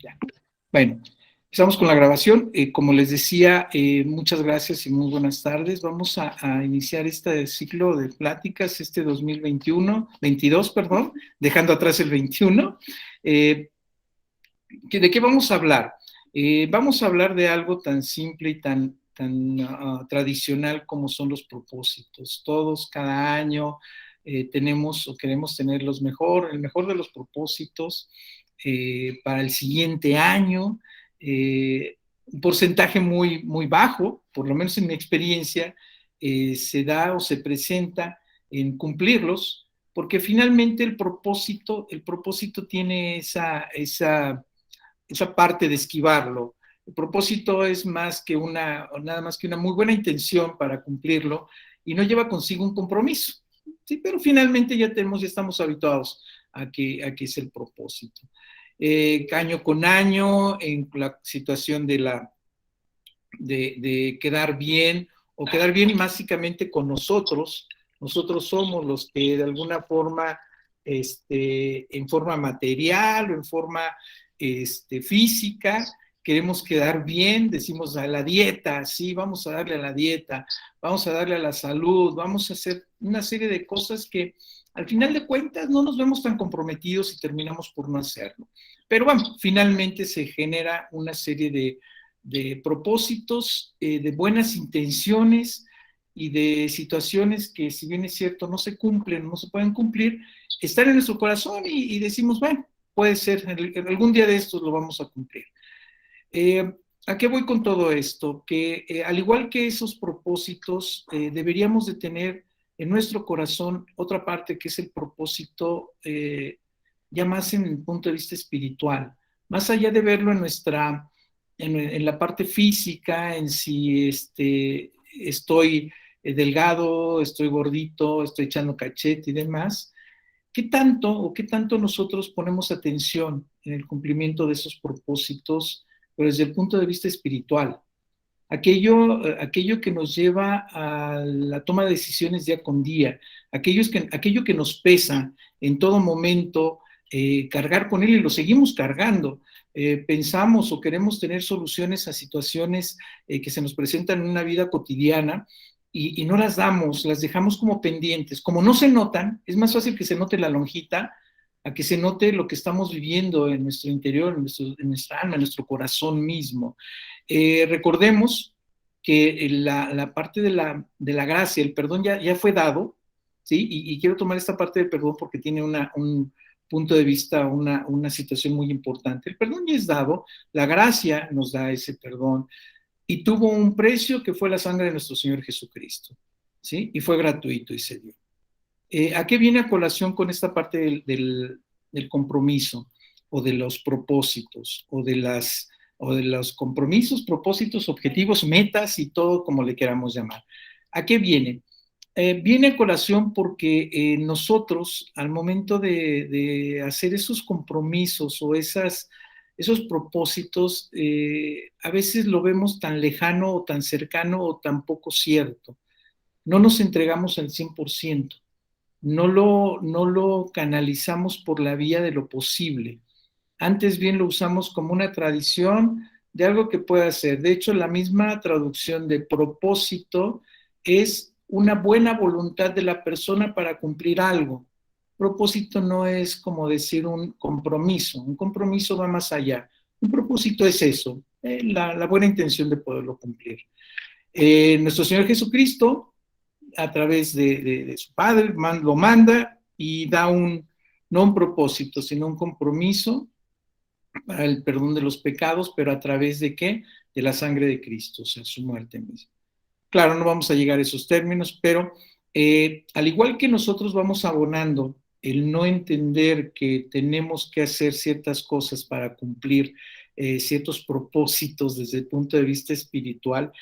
Ya. Bueno, empezamos con la grabación. Como les decía, muchas gracias y muy buenas tardes. Vamos a iniciar este ciclo de pláticas, este 2022, perdón, dejando atrás el 21. ¿De qué vamos a hablar? Vamos a hablar de algo tan simple y tan tradicional como son los propósitos. Todos, cada año, tenemos o queremos tener el mejor de los propósitos para el siguiente año. Un porcentaje muy bajo, por lo menos en mi experiencia, se da o se presenta en cumplirlos, porque finalmente el propósito tiene esa parte de esquivarlo. El propósito es nada más que una muy buena intención para cumplirlo y no lleva consigo un compromiso. Sí, pero finalmente ya estamos habituados a que es el propósito. Año con año, en la situación de quedar bien, o quedar bien básicamente con nosotros. Nosotros somos los que de alguna forma, en forma material o en forma física, queremos quedar bien, decimos a la dieta, sí, vamos a darle a la dieta, vamos a darle a la salud, vamos a hacer una serie de cosas que al final de cuentas no nos vemos tan comprometidos y terminamos por no hacerlo. Pero bueno, finalmente se genera una serie de propósitos, de buenas intenciones y de situaciones que, si bien es cierto, no se cumplen, no se pueden cumplir, están en nuestro corazón y decimos, bueno, puede ser, algún día de estos lo vamos a cumplir. ¿A qué voy con todo esto? Que al igual que esos propósitos, deberíamos de tener en nuestro corazón otra parte que es el propósito, ya más en el punto de vista espiritual, más allá de verlo en la parte física, en si estoy delgado, estoy gordito, estoy echando cachete y demás. ¿Qué tanto nosotros ponemos atención en el cumplimiento de esos propósitos, pero desde el punto de vista espiritual? Aquello que nos lleva a la toma de decisiones día con día, aquello que nos pesa en todo momento, cargar con él y lo seguimos cargando. Pensamos o queremos tener soluciones a situaciones que se nos presentan en una vida cotidiana y no las damos, las dejamos como pendientes. Como no se notan, es más fácil que se note la lonjita a que se note lo que estamos viviendo en nuestro interior, en nuestra alma, en nuestro corazón mismo. Recordemos que la parte de la gracia, el perdón ya fue dado, ¿sí? Y quiero tomar esta parte del perdón porque tiene un punto de vista, una situación muy importante. El perdón ya es dado, la gracia nos da ese perdón y tuvo un precio que fue la sangre de nuestro Señor Jesucristo, ¿sí? Y fue gratuito y se dio. ¿A qué viene a colación con esta parte del compromiso o de los propósitos o de los compromisos, propósitos, objetivos, metas y todo como le queramos llamar? ¿A qué viene? Viene a colación porque nosotros, al momento de hacer esos compromisos o esos propósitos, a veces lo vemos tan lejano o tan cercano o tan poco cierto. No nos entregamos al 100%. No lo canalizamos por la vía de lo posible. Antes bien lo usamos como una tradición de algo que puede hacer. De hecho, la misma traducción de propósito es una buena voluntad de la persona para cumplir algo. Propósito no es como decir un compromiso. Un compromiso va más allá. Un propósito es eso, la buena intención de poderlo cumplir. Nuestro Señor Jesucristo, a través de su Padre, lo manda y da no un propósito, sino un compromiso para el perdón de los pecados, pero a través de ¿qué? De la sangre de Cristo, o sea, su muerte misma. Claro, no vamos a llegar a esos términos, pero al igual que nosotros vamos abonando el no entender que tenemos que hacer ciertas cosas para cumplir ciertos propósitos desde el punto de vista espiritual,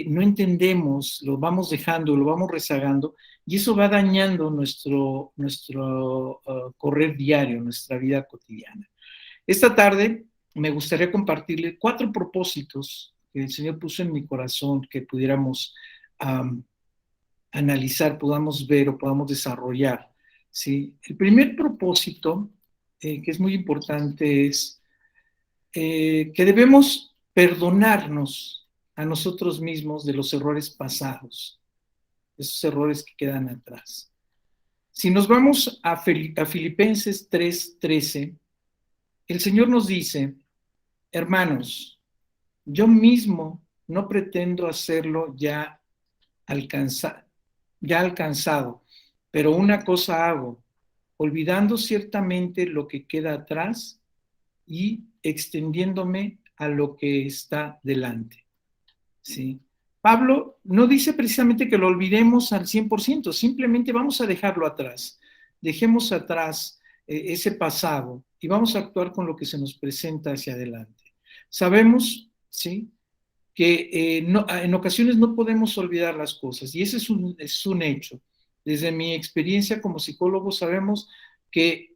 no entendemos, lo vamos dejando, lo vamos rezagando, y eso va dañando nuestro correr diario, nuestra vida cotidiana. Esta tarde me gustaría compartirle 4 propósitos que el Señor puso en mi corazón que pudiéramos analizar, podamos ver o podamos desarrollar, ¿sí? El primer propósito, que es muy importante, es que debemos perdonarnos a nosotros mismos de los errores pasados, esos errores que quedan atrás. Si nos vamos a Filipenses 3:13, el Señor nos dice: hermanos, yo mismo no pretendo hacerlo ya alcanzado, pero una cosa hago, olvidando ciertamente lo que queda atrás y extendiéndome a lo que está delante. ¿Sí? Pablo no dice precisamente que lo olvidemos al 100%, simplemente vamos a dejarlo atrás. Dejemos atrás ese pasado y vamos a actuar con lo que se nos presenta hacia adelante. Sabemos, ¿sí?, que en ocasiones no podemos olvidar las cosas y ese es un hecho. Desde mi experiencia como psicólogo sabemos que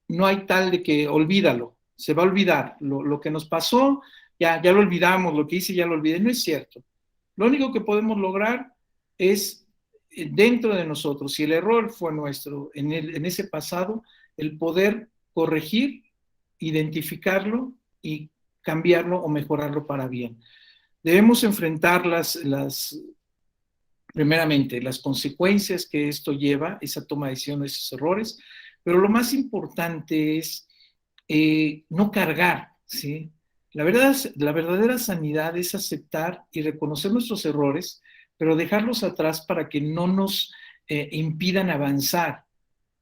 no hay tal de que olvídalo, se va a olvidar. Lo que nos pasó, ya lo olvidamos, lo que hice ya lo olvidé, no es cierto. Lo único que podemos lograr es dentro de nosotros, si el error fue nuestro en ese pasado, el poder corregir, identificarlo y cambiarlo o mejorarlo para bien. Debemos enfrentar primeramente, las consecuencias que esto lleva, esa toma de decisiones, esos errores, pero lo más importante es no cargar, ¿sí? La verdadera sanidad es aceptar y reconocer nuestros errores, pero dejarlos atrás para que no nos impidan avanzar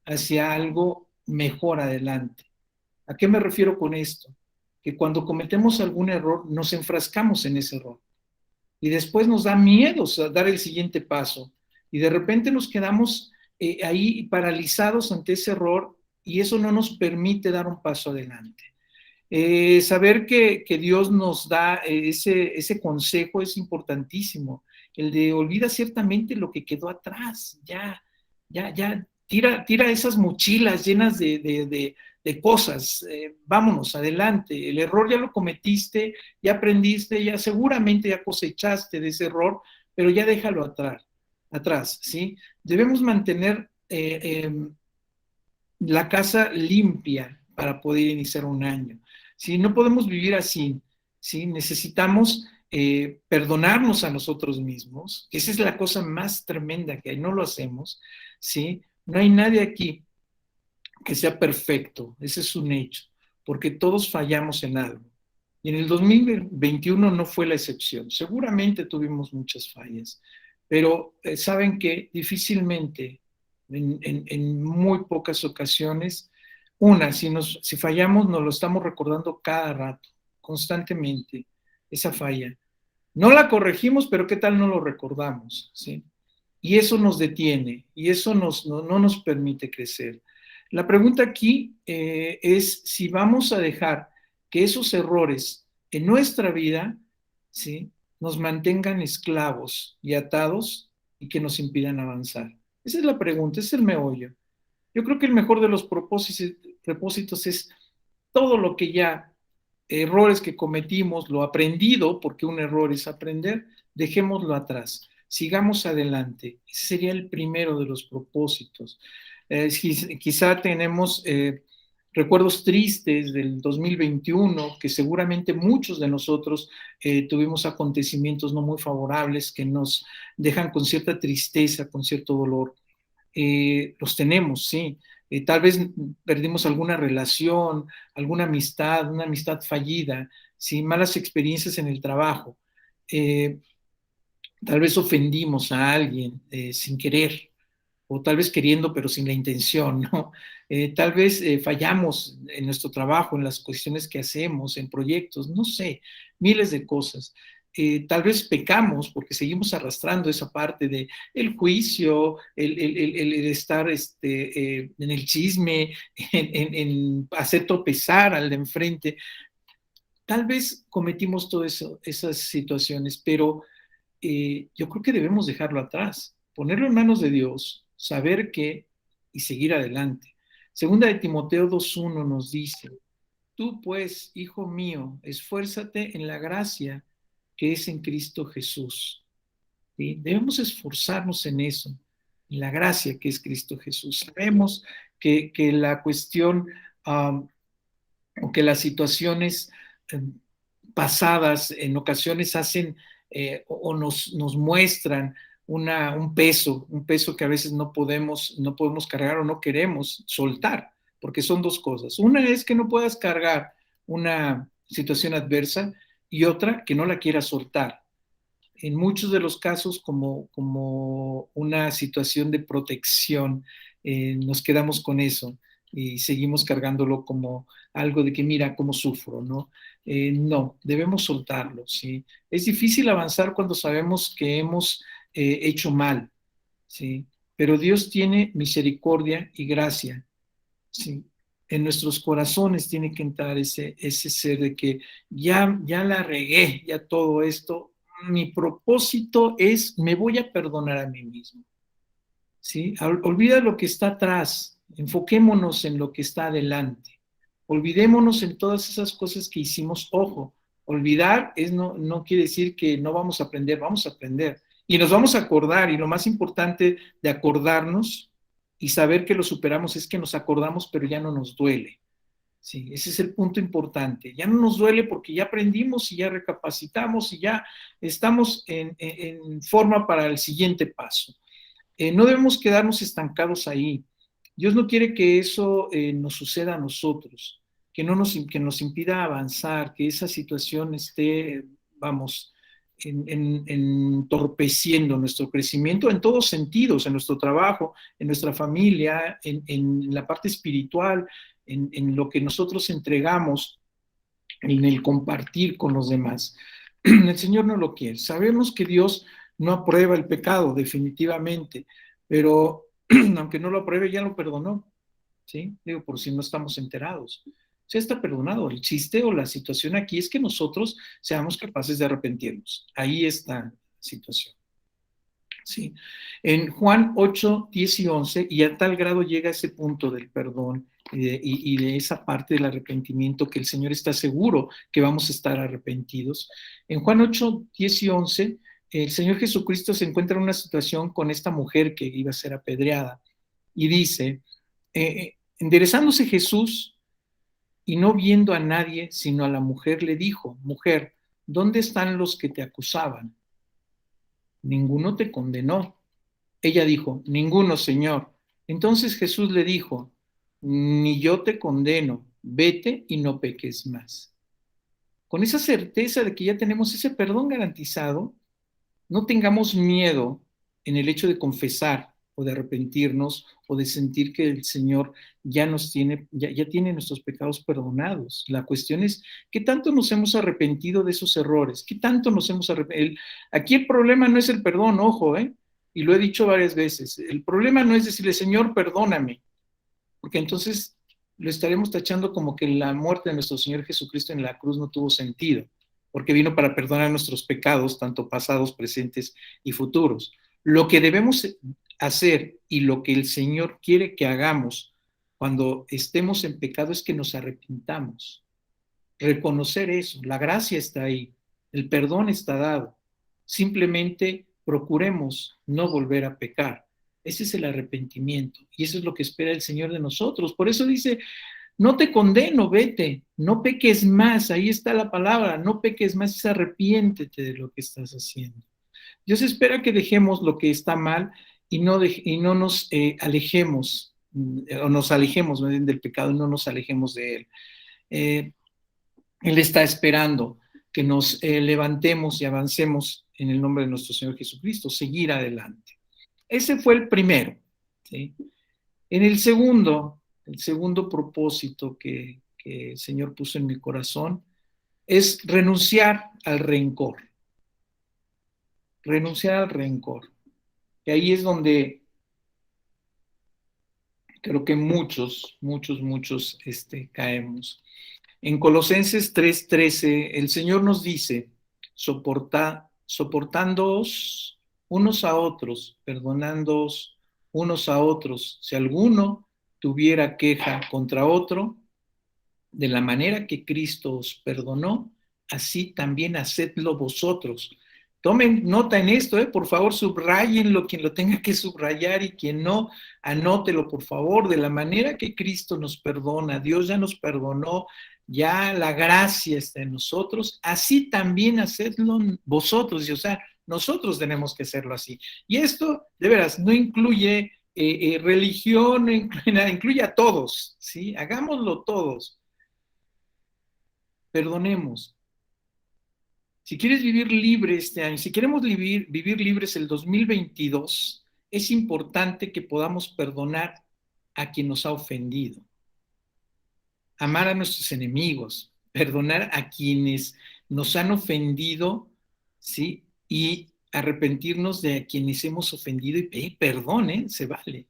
hacia algo mejor adelante. ¿A qué me refiero con esto? Que cuando cometemos algún error, nos enfrascamos en ese error y después nos da miedo dar el siguiente paso y de repente nos quedamos ahí paralizados ante ese error y eso no nos permite dar un paso adelante. Saber que Dios nos da ese consejo es importantísimo, el de olvida ciertamente lo que quedó atrás, ya, tira esas mochilas llenas de cosas, vámonos, adelante, el error ya lo cometiste, ya aprendiste, ya seguramente ya cosechaste de ese error, pero ya déjalo atrás, ¿sí? Debemos mantener la casa limpia para poder iniciar un año. ¿Sí? No podemos vivir así, ¿sí? Necesitamos perdonarnos a nosotros mismos, esa es la cosa más tremenda que hay, no lo hacemos, ¿sí? No hay nadie aquí que sea perfecto, ese es un hecho, porque todos fallamos en algo. Y en el 2021 no fue la excepción, seguramente tuvimos muchas fallas, pero saben que difícilmente, en muy pocas ocasiones, si fallamos, nos lo estamos recordando cada rato, constantemente, esa falla. No la corregimos, pero ¿qué tal no lo recordamos? ¿Sí? Y eso nos detiene, y eso no nos permite crecer. La pregunta aquí es si vamos a dejar que esos errores en nuestra vida, ¿sí?, nos mantengan esclavos y atados y que nos impidan avanzar. Esa es la pregunta, ese es el meollo. Yo creo que el mejor de los propósitos es todo lo que ya, errores que cometimos, lo aprendido, porque un error es aprender, dejémoslo atrás, sigamos adelante. Ese sería el primero de los propósitos. Quizá tenemos recuerdos tristes del 2021, que seguramente muchos de nosotros tuvimos acontecimientos no muy favorables que nos dejan con cierta tristeza, con cierto dolor. Los tenemos, sí. Tal vez perdimos alguna relación, alguna amistad, una amistad fallida, ¿sí? Malas experiencias en el trabajo. Eh, Tal vez ofendimos a alguien sin querer, o tal vez queriendo, pero sin la intención, ¿no? Tal vez fallamos en nuestro trabajo, en las cuestiones que hacemos, en proyectos, no sé, miles de cosas. Tal vez pecamos porque seguimos arrastrando esa parte de el juicio, el estar en el chisme, en hacer tropezar al de enfrente. Tal vez cometimos todas esas situaciones, pero yo creo que debemos dejarlo atrás, ponerlo en manos de Dios, saber qué y seguir adelante. Segunda de Timoteo 2:1 nos dice: tú pues, hijo mío, esfuérzate en la gracia que es en Cristo Jesús. ¿Sí? Debemos esforzarnos en eso, en la gracia que es Cristo Jesús. Sabemos que la cuestión o que las situaciones pasadas en ocasiones hacen o nos muestran un peso que a veces no podemos cargar o no queremos soltar, porque son dos cosas. Una es que no puedas cargar una situación adversa y otra que no la quieras soltar. En muchos de los casos como una situación de protección, nos quedamos con eso y seguimos cargándolo como algo de que mira cómo sufro, ¿no? No, debemos soltarlo, ¿sí? Es difícil avanzar cuando sabemos que hemos hecho mal, ¿sí? Pero Dios tiene misericordia y gracia, ¿sí? En nuestros corazones tiene que entrar ese ser de que ya la regué, ya todo esto, mi propósito es, me voy a perdonar a mí mismo, ¿sí? Olvida lo que está atrás, enfoquémonos en lo que está adelante, olvidémonos en todas esas cosas que hicimos. Ojo, olvidar no quiere decir que no vamos a aprender y nos vamos a acordar, y lo más importante de acordarnos y saber que lo superamos es que nos acordamos pero ya no nos duele. Sí, ese es el punto importante. Ya no nos duele porque ya aprendimos y ya recapacitamos y ya estamos en forma para el siguiente paso. No debemos quedarnos estancados ahí. Dios no quiere que eso nos suceda a nosotros, que nos impida avanzar, que esa situación esté, vamos, entorpeciendo nuestro crecimiento en todos sentidos, en nuestro trabajo, en nuestra familia, en la parte espiritual, en lo que nosotros entregamos, en el compartir con los demás. El Señor no lo quiere. Sabemos que Dios no aprueba el pecado, definitivamente, pero aunque no lo apruebe, ya lo perdonó, ¿sí? Digo, por si no estamos enterados. Se está perdonado. El chiste o la situación aquí es que nosotros seamos capaces de arrepentirnos. Ahí está la situación. ¿Sí? En Juan 8, 10 y 11, y a tal grado llega ese punto del perdón y de esa parte del arrepentimiento que el Señor está seguro que vamos a estar arrepentidos. En Juan 8, 10 y 11, el Señor Jesucristo se encuentra en una situación con esta mujer que iba a ser apedreada y dice, enderezándose Jesús y no viendo a nadie, sino a la mujer, le dijo, mujer, ¿dónde están los que te acusaban? Ninguno te condenó. Ella dijo, ninguno, Señor. Entonces Jesús le dijo, ni yo te condeno, vete y no peques más. Con esa certeza de que ya tenemos ese perdón garantizado, no tengamos miedo en el hecho de confesar o de arrepentirnos o de sentir que el Señor ya nos tiene, ya tiene nuestros pecados perdonados. La cuestión es, ¿qué tanto nos hemos arrepentido de esos errores? ¿Qué tanto nos hemos arrepentido? Aquí el problema no es el perdón, ojo, y lo he dicho varias veces, el problema no es decirle, Señor, perdóname, porque entonces lo estaremos tachando como que la muerte de nuestro Señor Jesucristo en la cruz no tuvo sentido, porque vino para perdonar nuestros pecados, tanto pasados, presentes y futuros. Lo que debemos hacer y lo que el Señor quiere que hagamos cuando estemos en pecado es que nos arrepintamos, reconocer eso, la gracia está ahí, el perdón está dado, simplemente procuremos no volver a pecar. Ese es el arrepentimiento y eso es lo que espera el Señor de nosotros. Por eso dice, no te condeno, vete, no peques más, ahí está la palabra, no peques más, arrepiéntete de lo que estás haciendo. Dios espera que dejemos lo que está mal y no nos alejemos, o nos alejemos del pecado y no nos alejemos de él. Él está esperando que nos levantemos y avancemos en el nombre de nuestro Señor Jesucristo, seguir adelante. Ese fue el primero, ¿sí? En el segundo propósito que el Señor puso en mi corazón es renunciar al rencor. Renunciar al rencor. Y ahí es donde creo que muchos caemos. En Colosenses 3:13, el Señor nos dice, soportándoos unos a otros, perdonándoos unos a otros. Si alguno tuviera queja contra otro, de la manera que Cristo os perdonó, así también hacedlo vosotros. Tomen nota en esto, por favor, subrayenlo, quien lo tenga que subrayar y quien no, anótelo, por favor, de la manera que Cristo nos perdona. Dios ya nos perdonó, ya la gracia está en nosotros, así también hacedlo vosotros, y, o sea, nosotros tenemos que hacerlo así. Y esto, de veras, no incluye religión, no incluye nada, incluye a todos, ¿sí? Hagámoslo todos, perdonemos. Si quieres vivir libre este año, si queremos vivir libres el 2022, es importante que podamos perdonar a quien nos ha ofendido, amar a nuestros enemigos, perdonar a quienes nos han ofendido, ¿sí? Y arrepentirnos de quienes hemos ofendido y pedir perdón, ¿eh? Se vale.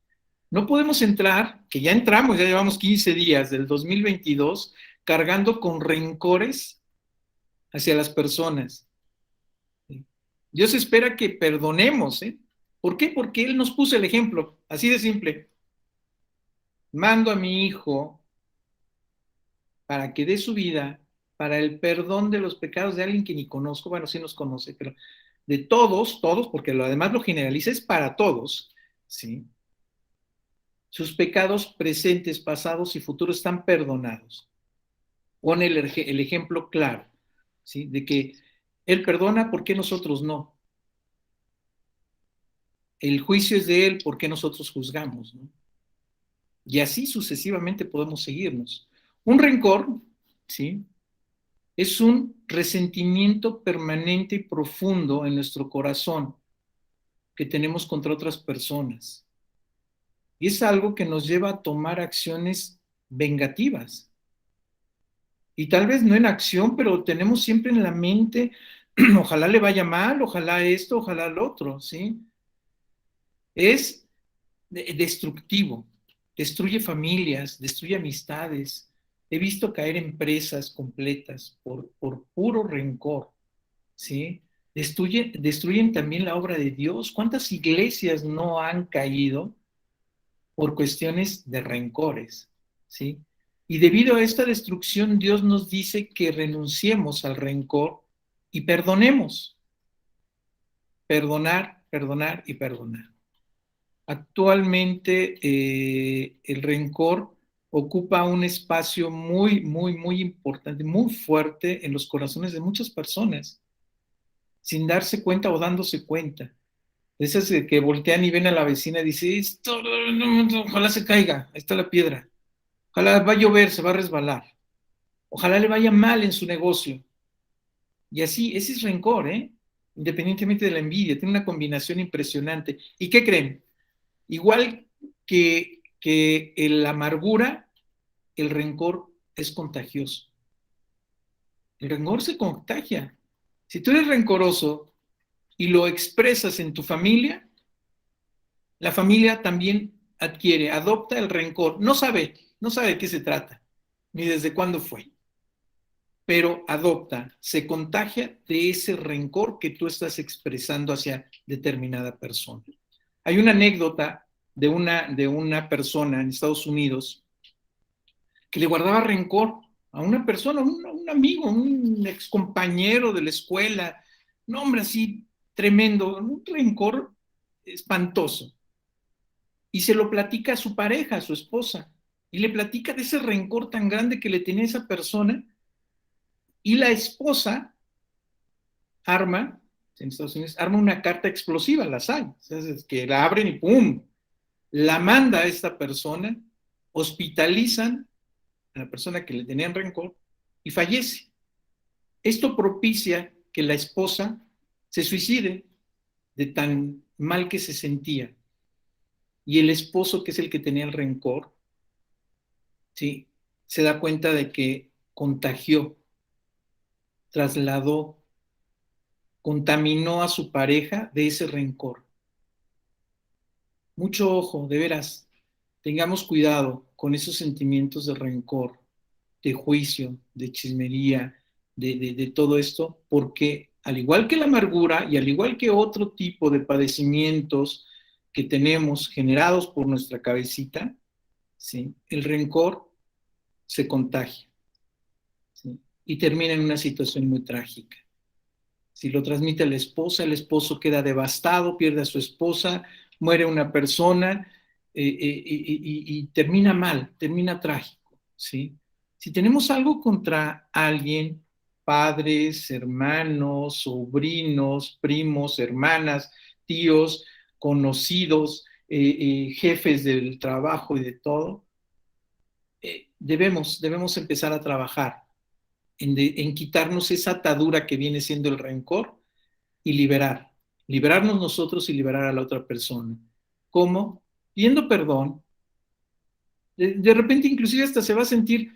No podemos entrar, que ya entramos, ya llevamos 15 días del 2022, cargando con rencores hacia las personas. ¿Sí? Dios espera que perdonemos, ¿eh? ¿Por qué? Porque Él nos puso el ejemplo, así de simple. Mando a mi hijo para que dé su vida para el perdón de los pecados de alguien que ni conozco, bueno, sí nos conoce, pero de todos, todos, porque lo además lo generaliza, es para todos, ¿sí? Sus pecados presentes, pasados y futuros están perdonados. Pone el ejemplo claro, ¿sí? De que Él perdona, ¿por qué nosotros no? El juicio es de Él, ¿por qué nosotros juzgamos? ¿No? Y así sucesivamente podemos seguirnos. Un rencor, ¿sí? Es un resentimiento permanente y profundo en nuestro corazón que tenemos contra otras personas. Y es algo que nos lleva a tomar acciones vengativas. Y tal vez no en acción, pero tenemos siempre en la mente, ojalá le vaya mal, ojalá esto, ojalá lo otro, ¿sí? Es destructivo, destruye familias, destruye amistades. He visto caer empresas completas por puro rencor, ¿sí? Destruyen también la obra de Dios. ¿Cuántas iglesias no han caído por cuestiones de rencores? ¿Sí? Y debido a esta destrucción, Dios nos dice que renunciemos al rencor y perdonemos. Perdonar, perdonar y perdonar. Actualmente el rencor ocupa un espacio muy, muy, muy importante, muy fuerte en los corazones de muchas personas, sin darse cuenta o dándose cuenta. Esas que voltean y ven a la vecina y dicen, esto, ojalá se caiga, ahí está la piedra, ojalá va a llover, se va a resbalar, ojalá le vaya mal en su negocio. Y así, ese es rencor, ¿eh? Independientemente de la envidia, tiene una combinación impresionante. ¿Y qué creen? Igual que la amargura, el rencor es contagioso. El rencor se contagia. Si tú eres rencoroso y lo expresas en tu familia, la familia también adquiere, adopta el rencor. No sabe de qué se trata, ni desde cuándo fue, pero adopta, se contagia de ese rencor que tú estás expresando hacia determinada persona. Hay una anécdota de una persona en Estados Unidos que le guardaba rencor a una persona, un amigo, un ex compañero de la escuela, un hombre así tremendo, un rencor espantoso. Y se lo platica a su pareja, a su esposa, y le platica de ese rencor tan grande que le tenía esa persona, y la esposa arma, en Estados Unidos, arma una carta explosiva, las hay, o sea, es que la abren y ¡pum! La manda a esta persona, hospitalizan a la persona que le tenían rencor y fallece. Esto propicia que la esposa se suicide de tan mal que se sentía. Y el esposo, que es el que tenía el rencor, ¿sí? Se da cuenta de que contagió, trasladó, contaminó a su pareja de ese rencor. Mucho ojo, de veras, tengamos cuidado con esos sentimientos de rencor, de juicio, de chismería, de todo esto, porque al igual que la amargura y al igual que otro tipo de padecimientos que tenemos generados por nuestra cabecita, ¿sí? El rencor se contagia, ¿sí? Y termina en una situación muy trágica. Si lo transmite a la esposa, el esposo queda devastado, pierde a su esposa, muere una persona y termina mal, termina trágico, ¿sí? Si tenemos algo contra alguien, padres, hermanos, sobrinos, primos, hermanas, tíos, conocidos, jefes del trabajo y de todo, debemos empezar a trabajar en quitarnos esa atadura que viene siendo el rencor y liberarnos nosotros y liberar a la otra persona. ¿Cómo? Pidiendo perdón. De repente inclusive hasta se va a sentir,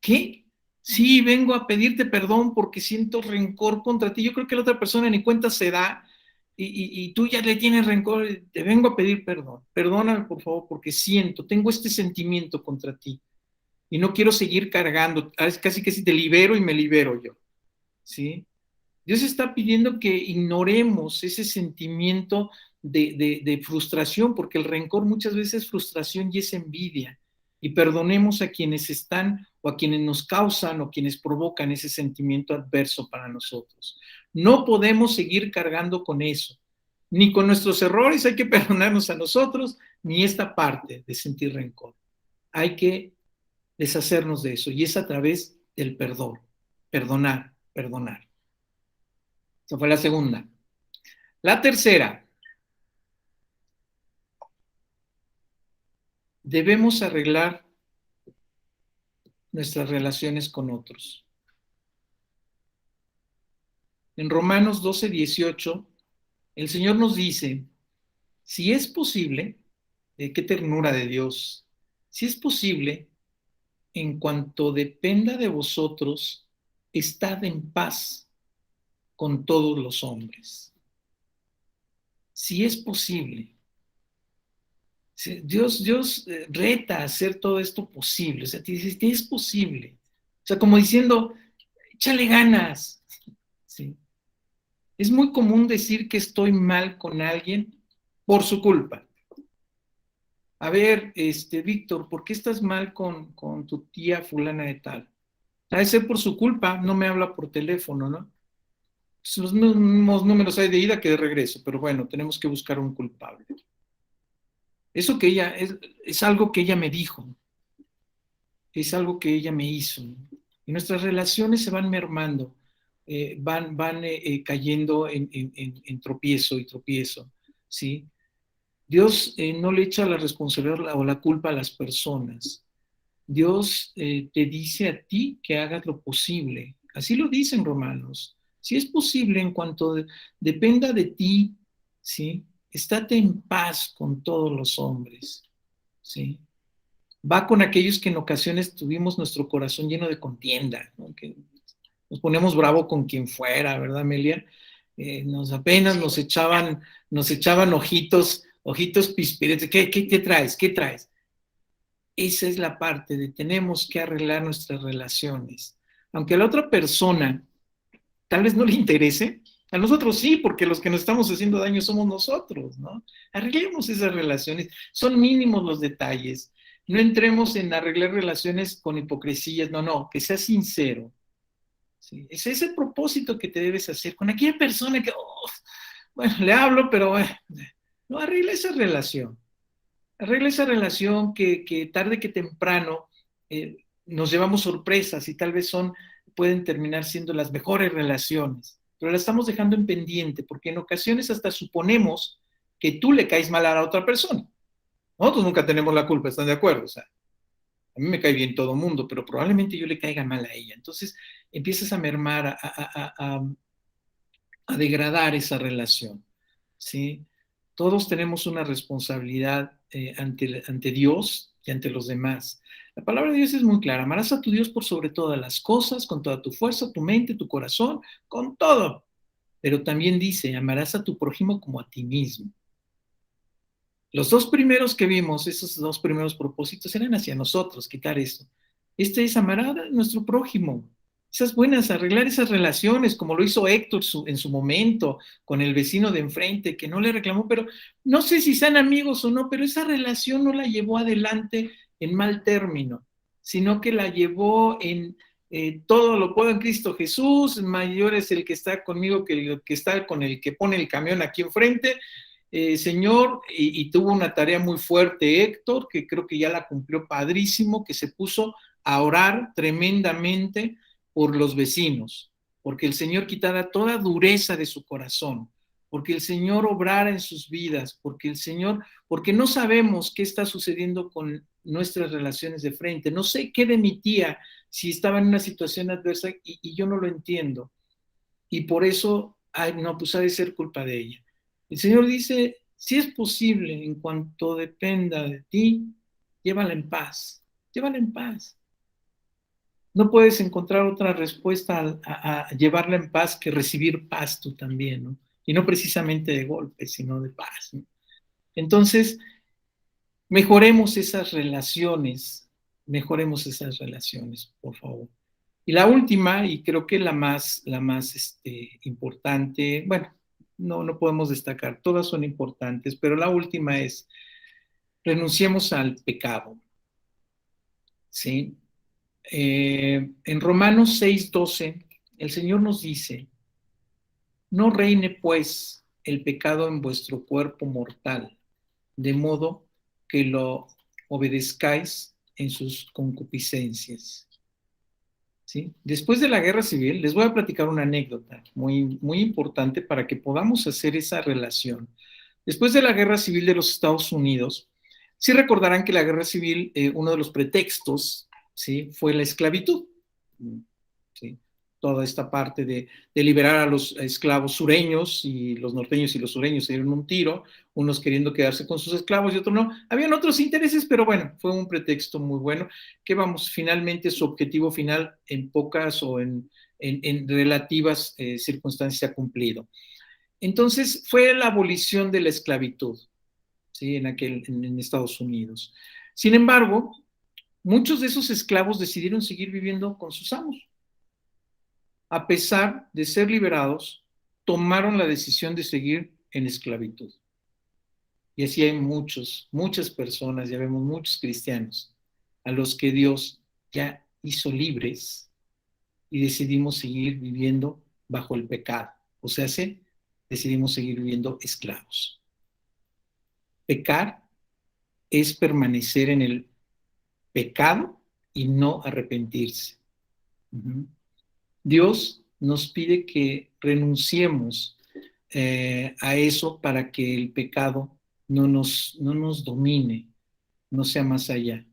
¿qué? Sí, vengo a pedirte perdón porque siento rencor contra ti. Yo creo que la otra persona ni cuenta se da y tú ya le tienes rencor. Te vengo a pedir perdón. Perdóname, por favor, porque tengo este sentimiento contra ti y no quiero seguir cargando. Casi que si te libero y me libero yo, ¿sí? Dios está pidiendo que ignoremos ese sentimiento de frustración, porque el rencor muchas veces es frustración y es envidia, y perdonemos a quienes están o a quienes nos causan o quienes provocan ese sentimiento adverso para nosotros. No podemos seguir cargando con eso, ni con nuestros errores hay que perdonarnos a nosotros, ni esta parte de sentir rencor. Hay que deshacernos de eso, y es a través del perdón, perdonar. Esa fue la segunda. La tercera, debemos arreglar nuestras relaciones con otros. En Romanos 12:18, el Señor nos dice, si es posible, qué ternura de Dios, si es posible, en cuanto dependa de vosotros, estad en paz con todos los hombres. Si es posible. Dios reta a hacer todo esto posible. O sea, te dice, es posible. O sea, como diciendo, échale ganas. ¿Sí? Es muy común decir que estoy mal con alguien por su culpa. A ver, Víctor, ¿por qué estás mal con tu tía fulana de tal? Debe ser por su culpa, no me habla por teléfono, ¿no? Pues los mismos números hay de ida que de regreso, pero bueno, tenemos que buscar un culpable. Eso que ella, es algo que ella me dijo, es algo que ella me hizo. Y nuestras relaciones se van mermando, van cayendo en tropiezo y tropiezo, ¿sí? Dios no le echa la responsabilidad o la culpa a las personas. Dios te dice a ti que hagas lo posible. Así lo dicen Romanos. Si es posible, en cuanto dependa de ti, ¿sí? Estate en paz con todos los hombres, ¿sí? Va con aquellos que en ocasiones tuvimos nuestro corazón lleno de contienda, ¿no? Que nos ponemos bravo con quien fuera, ¿verdad, Amelia? Apenas nos echaban ojitos pispiretes. ¿Qué traes? ¿Qué traes? Esa es la parte de tenemos que arreglar nuestras relaciones. Aunque a la otra persona tal vez no le interese, a nosotros sí, porque los que nos estamos haciendo daño somos nosotros, ¿no? Arreglemos esas relaciones. Son mínimos los detalles. No entremos en arreglar relaciones con hipocresías, no, que sea sincero. ¿Sí? Ese es el propósito que te debes hacer con aquella persona que, bueno, le hablo, pero no, arregla esa relación. Arregla esa relación que tarde que temprano nos llevamos sorpresas y tal vez pueden terminar siendo las mejores relaciones, pero la estamos dejando en pendiente porque en ocasiones hasta suponemos que tú le caes mal a la otra persona. Nosotros nunca tenemos la culpa, ¿están de acuerdo? O sea, a mí me cae bien todo mundo, pero probablemente yo le caiga mal a ella. Entonces empiezas a mermar, a degradar esa relación, ¿sí? Todos tenemos una responsabilidad ante Dios y ante los demás. La palabra de Dios es muy clara. Amarás a tu Dios por sobre todas las cosas, con toda tu fuerza, tu mente, tu corazón, con todo. Pero también dice, amarás a tu prójimo como a ti mismo. Los dos primeros que vimos, esos dos primeros propósitos, eran hacia nosotros, quitar eso. Este es amar a nuestro prójimo. Esas buenas, arreglar esas relaciones, como lo hizo Héctor en su momento, con el vecino de enfrente, que no le reclamó, pero no sé si sean amigos o no, pero esa relación no la llevó adelante en mal término, sino que la llevó en todo lo puedo en Cristo Jesús, mayor es el que está conmigo que el que está con el que pone el camión aquí enfrente, señor, y tuvo una tarea muy fuerte Héctor, que creo que ya la cumplió padrísimo, que se puso a orar tremendamente por los vecinos, porque el Señor quitara toda dureza de su corazón, porque el Señor obrara en sus vidas, porque no sabemos qué está sucediendo con nuestras relaciones de frente. No sé qué de mi tía si estaba en una situación adversa y yo no lo entiendo. Y por eso, ay, no, pues ha de ser culpa de ella. El Señor dice, si es posible, en cuanto dependa de ti, llévala en paz, llévala en paz. No puedes encontrar otra respuesta a llevarla en paz que recibir paz tú también, ¿no? Y no precisamente de golpe, sino de paz, ¿no? Entonces, mejoremos esas relaciones, por favor. Y la última, y creo que la más importante, bueno, no podemos destacar, todas son importantes, pero la última es, renunciemos al pecado, ¿sí? En Romanos 6:12, el Señor nos dice, no reine pues el pecado en vuestro cuerpo mortal, de modo que lo obedezcáis en sus concupiscencias. ¿Sí? Después de la guerra civil, les voy a platicar una anécdota muy, muy importante para que podamos hacer esa relación. Después de la guerra civil de los Estados Unidos, sí recordarán que la guerra civil, uno de los pretextos, ¿sí?, fue la esclavitud. ¿Sí? Toda esta parte de liberar a los esclavos sureños, y los norteños y los sureños se dieron un tiro, unos queriendo quedarse con sus esclavos y otros no. Habían otros intereses, pero bueno, fue un pretexto muy bueno, que vamos, finalmente su objetivo final en pocas o en relativas circunstancias se ha cumplido. Entonces fue la abolición de la esclavitud, ¿sí?, en Estados Unidos. Sin embargo, muchos de esos esclavos decidieron seguir viviendo con sus amos. A pesar de ser liberados, tomaron la decisión de seguir en esclavitud. Y así hay muchas personas, ya vemos muchos cristianos, a los que Dios ya hizo libres y decidimos seguir viviendo bajo el pecado. O sea, decidimos seguir viviendo esclavos. Pecar es permanecer en el pecado y no arrepentirse. Dios nos pide que renunciemos a eso para que el pecado no nos domine, no sea más allá.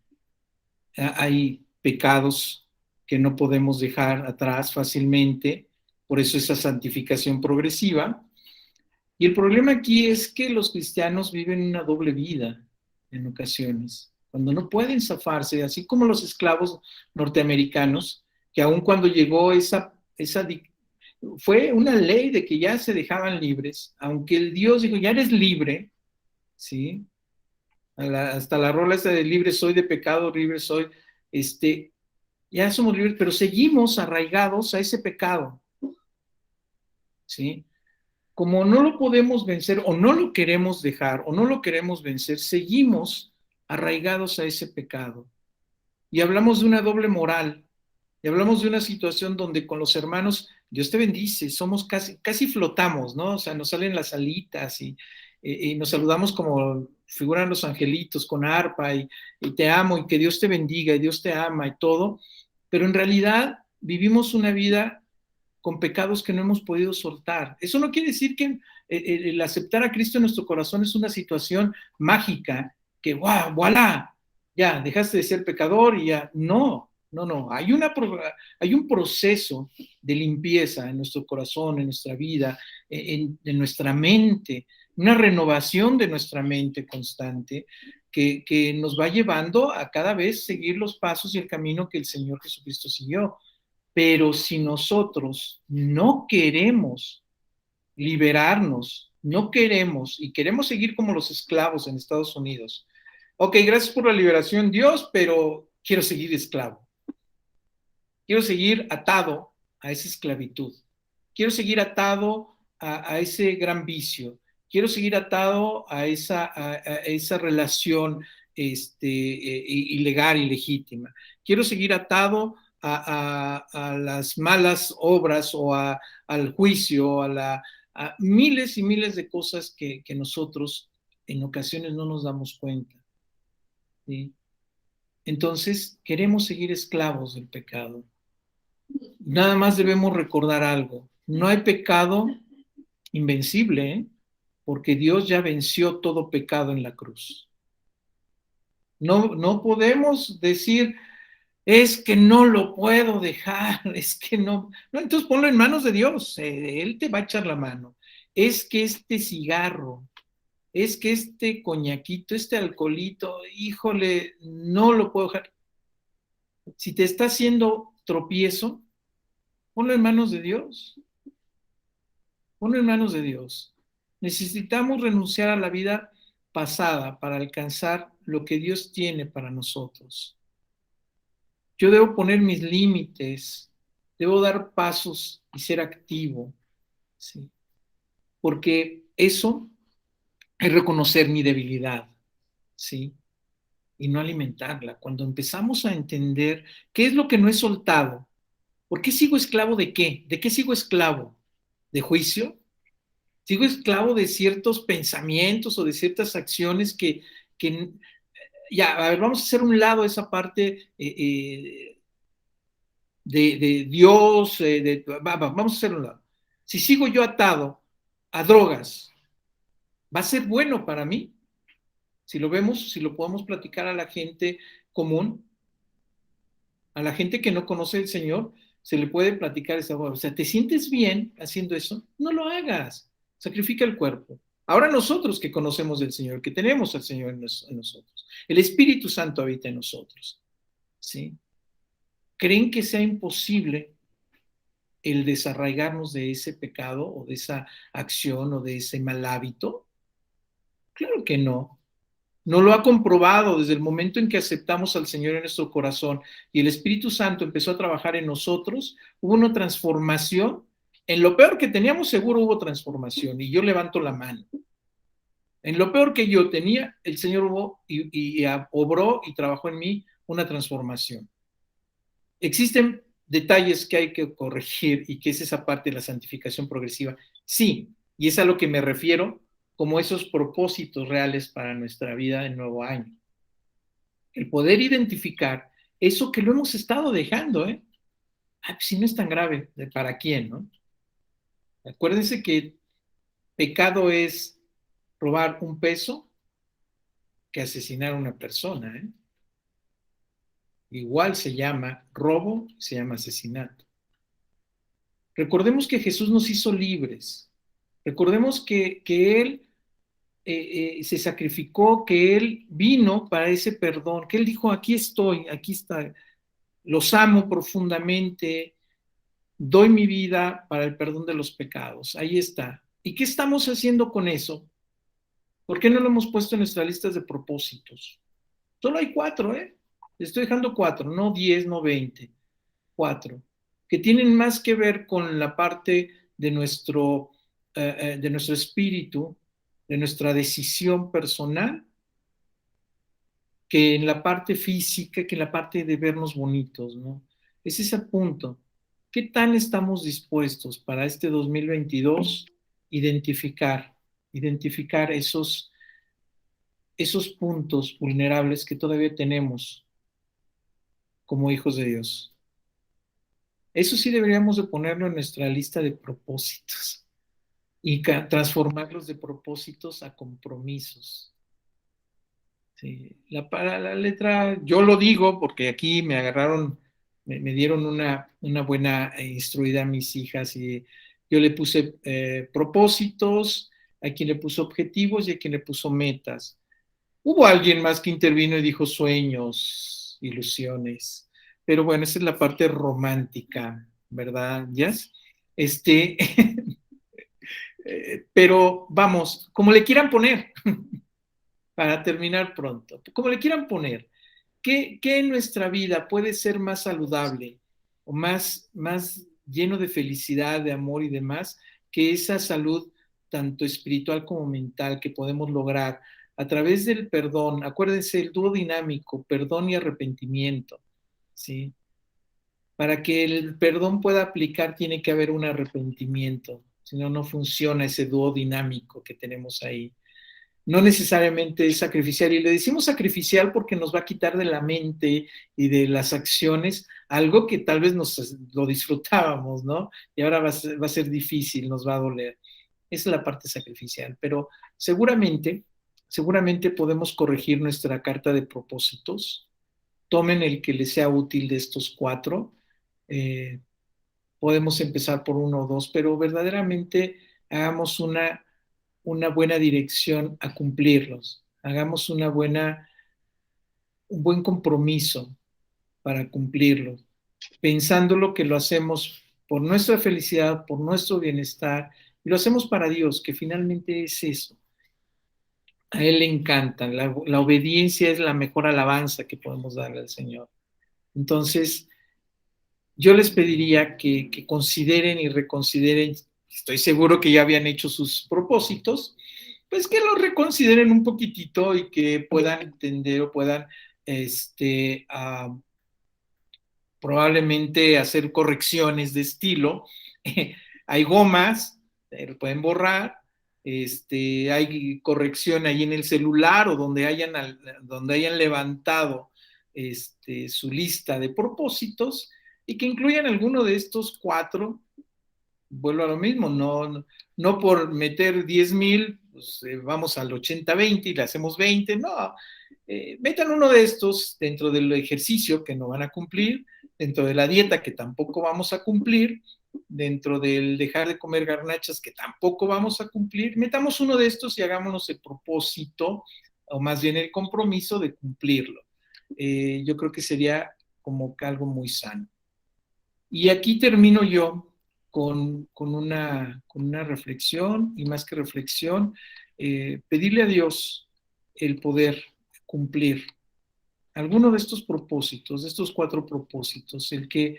Hay pecados que no podemos dejar atrás fácilmente, por eso esa santificación progresiva. Y el problema aquí es que los cristianos viven una doble vida en ocasiones, cuando no pueden zafarse, así como los esclavos norteamericanos, que aun cuando llegó fue una ley de que ya se dejaban libres, aunque el Dios dijo, ya eres libre, ¿sí? Hasta la rola esa de libre soy de pecado, libre soy, ya somos libres, pero seguimos arraigados a ese pecado, ¿sí? Como no lo podemos vencer o no lo queremos dejar o no lo queremos vencer, seguimos arraigados a ese pecado. Y hablamos de una doble moral, y hablamos de una situación donde con los hermanos, Dios te bendice, somos casi flotamos, ¿no? O sea, nos salen las alitas y nos saludamos como figuran los angelitos con arpa y te amo y que Dios te bendiga y Dios te ama y todo, pero en realidad vivimos una vida con pecados que no hemos podido soltar. Eso no quiere decir que el aceptar a Cristo en nuestro corazón es una situación mágica, que ¡guau! ¡Voilá! Ya, dejaste de ser pecador y ya. No. Hay un proceso de limpieza en nuestro corazón, en nuestra vida, en nuestra mente, una renovación de nuestra mente constante que nos va llevando a cada vez seguir los pasos y el camino que el Señor Jesucristo siguió. Pero si nosotros no queremos liberarnos, no queremos y queremos seguir como los esclavos en Estados Unidos, ok, gracias por la liberación, Dios, pero quiero seguir esclavo. Quiero seguir atado a esa esclavitud. Quiero seguir atado a ese gran vicio. Quiero seguir atado a esa relación ilegal, ilegítima. Quiero seguir atado a las malas obras o al juicio, a miles y miles de cosas que nosotros en ocasiones no nos damos cuenta, ¿sí? entonces queremos seguir esclavos del pecado. Nada más debemos recordar algo. No hay pecado invencible, ¿eh? Porque Dios ya venció todo pecado en la cruz. No, no podemos decir, es que no lo puedo dejar, es que no. No, entonces ponlo en manos de Dios, Él te va a echar la mano. Es que este cigarro, es que este coñaquito, este alcoholito, híjole, no lo puedo dejar. Si te está haciendo tropiezo, ponlo en manos de Dios. Ponlo en manos de Dios. Necesitamos renunciar a la vida pasada para alcanzar lo que Dios tiene para nosotros. Yo debo poner mis límites, debo dar pasos y ser activo, ¿sí? Porque eso es reconocer mi debilidad, ¿sí? Y no alimentarla. Cuando empezamos a entender qué es lo que no he soltado, ¿por qué sigo esclavo de qué? ¿De qué sigo esclavo? ¿De juicio? ¿Sigo esclavo de ciertos pensamientos o de ciertas acciones que ya, a ver, vamos a hacer un lado esa parte de Dios, vamos a hacer un lado. Si sigo yo atado a drogas, ¿va a ser bueno para mí? Si lo vemos, si lo podemos platicar a la gente común, a la gente que no conoce al Señor, se le puede platicar esa cosa. O sea, ¿te sientes bien haciendo eso? No lo hagas. Sacrifica el cuerpo. Ahora nosotros que conocemos del Señor, que tenemos al Señor en nosotros, el Espíritu Santo habita en nosotros, ¿sí? ¿Creen que sea imposible el desarraigarnos de ese pecado o de esa acción o de ese mal hábito? Claro que no. No lo ha comprobado desde el momento en que aceptamos al Señor en nuestro corazón y el Espíritu Santo empezó a trabajar en nosotros, hubo una transformación. En lo peor que teníamos, seguro hubo transformación, y yo levanto la mano. En lo peor que yo tenía, el Señor hubo y obró y trabajó en mí una transformación. ¿Existen detalles que hay que corregir y que es esa parte de la santificación progresiva? Sí, y es a lo que me refiero como esos propósitos reales para nuestra vida en nuevo año. El poder identificar eso que lo hemos estado dejando, ¿eh? Ay, pues si no es tan grave, ¿para quién, no? Acuérdense que pecado es robar un peso que asesinar a una persona, ¿eh? Igual se llama robo, se llama asesinato. Recordemos que Jesús nos hizo libres. Recordemos que Él se sacrificó, que Él vino para ese perdón, que Él dijo, aquí estoy, aquí está, los amo profundamente, doy mi vida para el perdón de los pecados. Ahí está. ¿Y qué estamos haciendo con eso? ¿Por qué no lo hemos puesto en nuestras listas de propósitos? Solo hay 4, ¿eh? Le estoy dejando 4, no 10, no 20. 4, que tienen más que ver con la parte de nuestro espíritu, de nuestra decisión personal, que en la parte física, que en la parte de vernos bonitos, ¿no? Es ese punto. ¿Qué tan estamos dispuestos para este 2022 identificar, identificar esos puntos vulnerables que todavía tenemos como hijos de Dios? Eso sí deberíamos de ponerlo en nuestra lista de propósitos y transformarlos de propósitos a compromisos. Sí, para la letra, yo lo digo porque aquí me agarraron, me dieron una buena instruida a mis hijas y yo le puse propósitos, a quien le puso objetivos y a quien le puso metas. Hubo alguien más que intervino y dijo sueños, ilusiones, pero bueno, esa es la parte romántica, ¿verdad, Jazz? Este, pero vamos, como le quieran poner, para terminar pronto, como le quieran poner, ¿qué en nuestra vida puede ser más saludable o más lleno de felicidad, de amor y demás, que esa salud tanto espiritual como mental que podemos lograr a través del perdón? Acuérdense, el dúo dinámico, perdón y arrepentimiento, ¿sí? Para que el perdón pueda aplicar tiene que haber un arrepentimiento, si no, no funciona ese dúo dinámico que tenemos ahí. no necesariamente es sacrificial. Y le decimos sacrificial porque nos va a quitar de la mente y de las acciones algo que tal vez nos lo disfrutábamos, ¿no? Y ahora va a ser difícil, nos va a doler. Esa es la parte sacrificial, pero seguramente podemos corregir nuestra carta de propósitos. Tomen el que les sea útil de estos cuatro. Eh, Podemos empezar por uno o dos, pero verdaderamente hagamos una buena dirección a cumplirlos. Hagamos un buen compromiso para cumplirlos, pensándolo que lo hacemos por nuestra felicidad, por nuestro bienestar, y lo hacemos para Dios, que finalmente es eso. A Él le encanta, la obediencia es la mejor alabanza que podemos darle al Señor. Entonces, yo les pediría que consideren y reconsideren, estoy seguro que ya habían hecho sus propósitos, pues que lo reconsideren un poquitito y que puedan entender o puedan probablemente hacer correcciones de estilo. Hay gomas, pero pueden borrar. Hay corrección ahí en el celular o donde hayan levantado su lista de propósitos y que incluyan alguno de estos cuatro. Vuelvo a lo mismo, no por meter 10,000, pues, vamos al 80-20 y le hacemos 20, no. Metan uno de estos dentro del ejercicio que no van a cumplir, dentro de la dieta que tampoco vamos a cumplir, dentro del dejar de comer garnachas que tampoco vamos a cumplir. Metamos uno de estos y hagámonos el propósito, o más bien el compromiso de cumplirlo. Yo creo que sería como algo muy sano. Y aquí termino yo con una reflexión, y más que reflexión, pedirle a Dios el poder cumplir alguno de estos propósitos, de estos cuatro propósitos, el que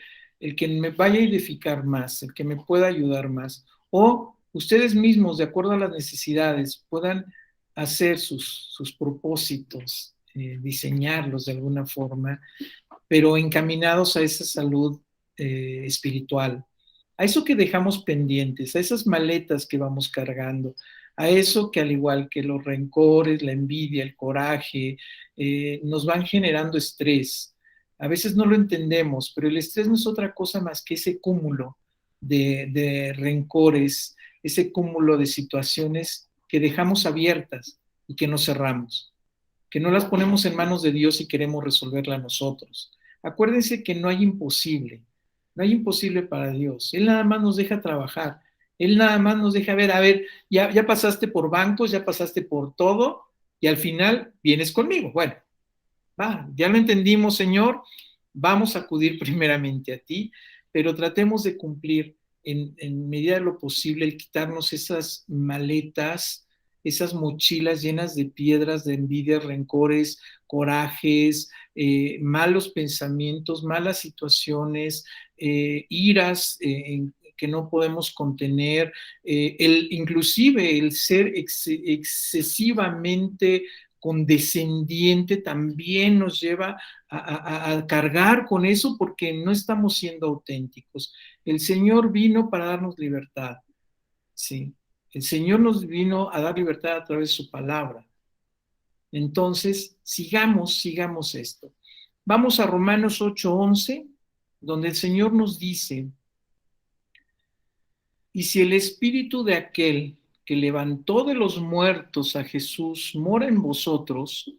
me vaya a edificar más, el que me pueda ayudar más, o ustedes mismos, de acuerdo a las necesidades, puedan hacer sus propósitos, diseñarlos de alguna forma, pero encaminados a esa salud espiritual, a eso que dejamos pendientes, a esas maletas que vamos cargando, a eso que al igual que los rencores, la envidia, el coraje, nos van generando estrés. A veces no lo entendemos, pero el estrés no es otra cosa más que ese cúmulo de rencores, ese cúmulo de situaciones que dejamos abiertas y que no cerramos, que no las ponemos en manos de Dios y queremos resolverla nosotros. Acuérdense que no hay imposible, no hay imposible para Dios. Él nada más nos deja trabajar, Él nada más nos deja ver, a ver, ya pasaste por bancos, ya pasaste por todo, y al final vienes conmigo. Bueno, va, ya lo entendimos, Señor, vamos a acudir primeramente a ti, pero tratemos de cumplir en medida de lo posible el quitarnos esas maletas, esas mochilas llenas de piedras, de envidias, rencores, corajes, malos pensamientos, malas situaciones, iras que no podemos contener, inclusive el ser excesivamente condescendiente también nos lleva a cargar con eso porque no estamos siendo auténticos. El Señor vino para darnos libertad, ¿sí? El Señor nos vino a dar libertad a través de su palabra. Entonces, sigamos esto. Vamos a Romanos 8:11, donde el Señor nos dice: y si el espíritu de aquel que levantó de los muertos a Jesús mora en vosotros,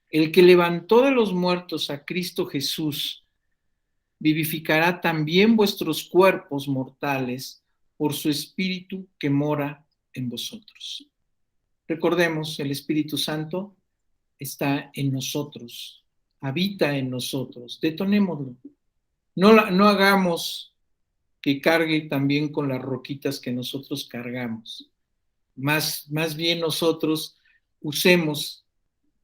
el que levantó de los muertos a Cristo Jesús vivificará también vuestros cuerpos mortales por su espíritu que mora en vosotros. Recordemos, el Espíritu Santo está en nosotros, habita en nosotros. Detonémoslo. No hagamos que cargue también con las roquitas que nosotros cargamos. Más bien nosotros usemos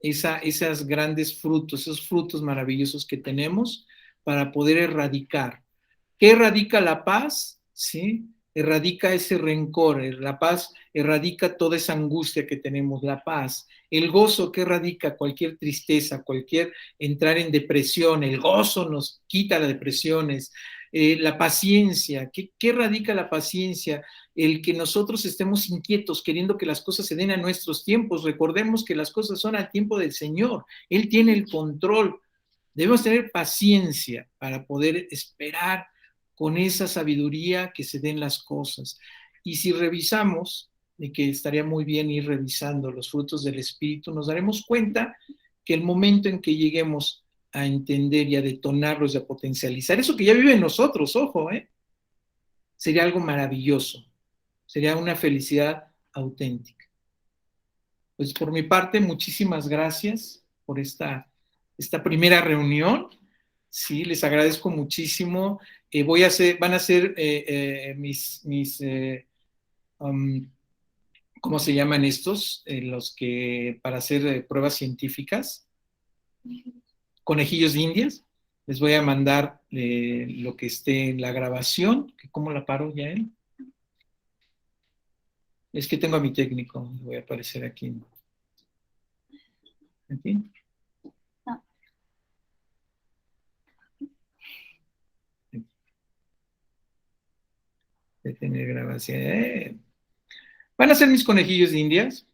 esos grandes frutos, esos frutos maravillosos que tenemos para poder erradicar. ¿Qué erradica la paz? ¿Sí? Erradica ese rencor, la paz erradica toda esa angustia que tenemos, la paz. El gozo que erradica cualquier tristeza, cualquier entrar en depresión, el gozo nos quita las depresiones, La paciencia. ¿Qué radica la paciencia? El que nosotros estemos inquietos, queriendo que las cosas se den a nuestros tiempos. Recordemos que las cosas son al tiempo del Señor. Él tiene el control. Debemos tener paciencia para poder esperar con esa sabiduría que se den las cosas. Y si revisamos, y que estaría muy bien ir revisando los frutos del Espíritu, nos daremos cuenta que el momento en que lleguemos a entender y a detonarlos y a potencializar eso que ya vive en nosotros, ojo, sería algo maravilloso, sería una felicidad auténtica. Pues por mi parte, muchísimas gracias por esta primera reunión. Sí, les agradezco muchísimo. Van a ser um, ¿cómo se llaman estos? Los que para hacer pruebas científicas, conejillos de indias. Les voy a mandar lo que esté en la grabación. ¿Cómo la paro ya él? Es que tengo a mi técnico. Voy a aparecer aquí. ¿Aquí? No. De tener grabación. Van a ser mis conejillos de indias.